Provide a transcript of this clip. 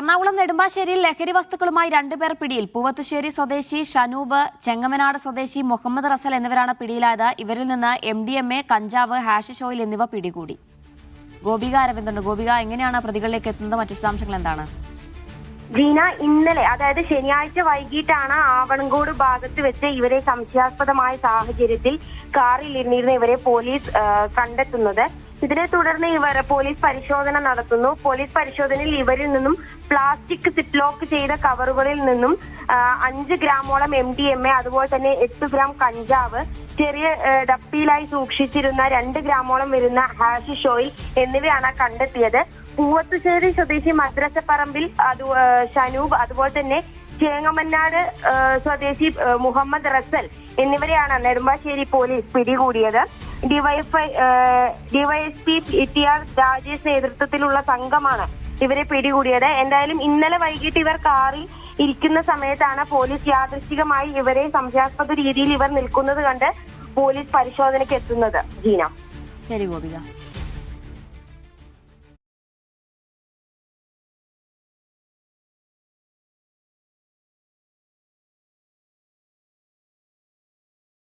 എറണാകുളം നെടുമ്പാശ്ശേരിയിൽ ലഹരി വസ്തുക്കളുമായി 2 പേർ പിടിയിൽ. പൂവത്തുശ്ശേരി സ്വദേശി ഷനൂബ്, ചെങ്ങമനാട് സ്വദേശി മുഹമ്മദ് റസൽ എന്നിവരാണ് പിടിയിലായത്. ഇവരിൽ നിന്ന് MDMA, കഞ്ചാവ്, ഹാഷിഷ് ഓയിൽ എന്നിവ പിടികൂടി. ഗോപിക അരവിന്ദുണ്ട്. ഗോപിക, എങ്ങനെയാണ് പ്രതികളിലേക്ക് എത്തുന്നത്? മറ്റു വിശദാംശങ്ങൾ എന്താണ്? ജീന, ഇന്നലെ അതായത് ശനിയാഴ്ച വൈകിട്ടാണ് ആവണങ്കോട് ഭാഗത്ത് വെച്ച് ഇവരെ സംശയാസ്പദമായ സാഹചര്യത്തിൽ കാറിൽ ഇരുന്നിരുന്ന ഇവരെ പോലീസ് കണ്ടെത്തുന്നത്. ഇതിനെ തുടർന്ന് പോലീസ് പരിശോധന നടത്തുന്നു. പോലീസ് പരിശോധനയിൽ ഇവരിൽ നിന്നും പ്ലാസ്റ്റിക് സിപ്ലോക്ക് ചെയ്ത കവറുകളിൽ നിന്നും 5 ഗ്രാമോളം MDMA, അതുപോലെ തന്നെ 8 ഗ്രാം കഞ്ചാവ്, ചെറിയ ഡപ്പിയിലായി സൂക്ഷിച്ചിരുന്ന 2 ഗ്രാമോളം വരുന്ന ഹാഷിഷ് ഓയിൽ എന്നിവയാണ് കണ്ടെത്തിയത്. പൂവത്തുശ്ശേരി സ്വദേശി മദ്രസപ്പറമ്പിൽ ഷനൂബ്, അതുപോലെ തന്നെ ചേങ്ങമന്നാട് സ്വദേശി മുഹമ്മദ് റസൽ എന്നിവരെയാണ് നെടുമ്പാശ്ശേരി പോലീസ് പിടികൂടിയത്. ഡിവൈഎസ്പി TR രാജേഷ് നേതൃത്വത്തിലുള്ള സംഘമാണ് ഇവരെ പിടികൂടിയത്. എന്തായാലും ഇന്നലെ വൈകിട്ട് ഇവർ കാറിൽ ഇരിക്കുന്ന സമയത്താണ് പോലീസ് യാദൃശ്ചികമായി ഇവരെ സംശയാസ്പദ രീതിയിൽ ഇവർ നിൽക്കുന്നത് കണ്ട് പോലീസ് പരിശോധനയ്ക്ക് എത്തുന്നത്. ജീന, ശരി ഗോപിക.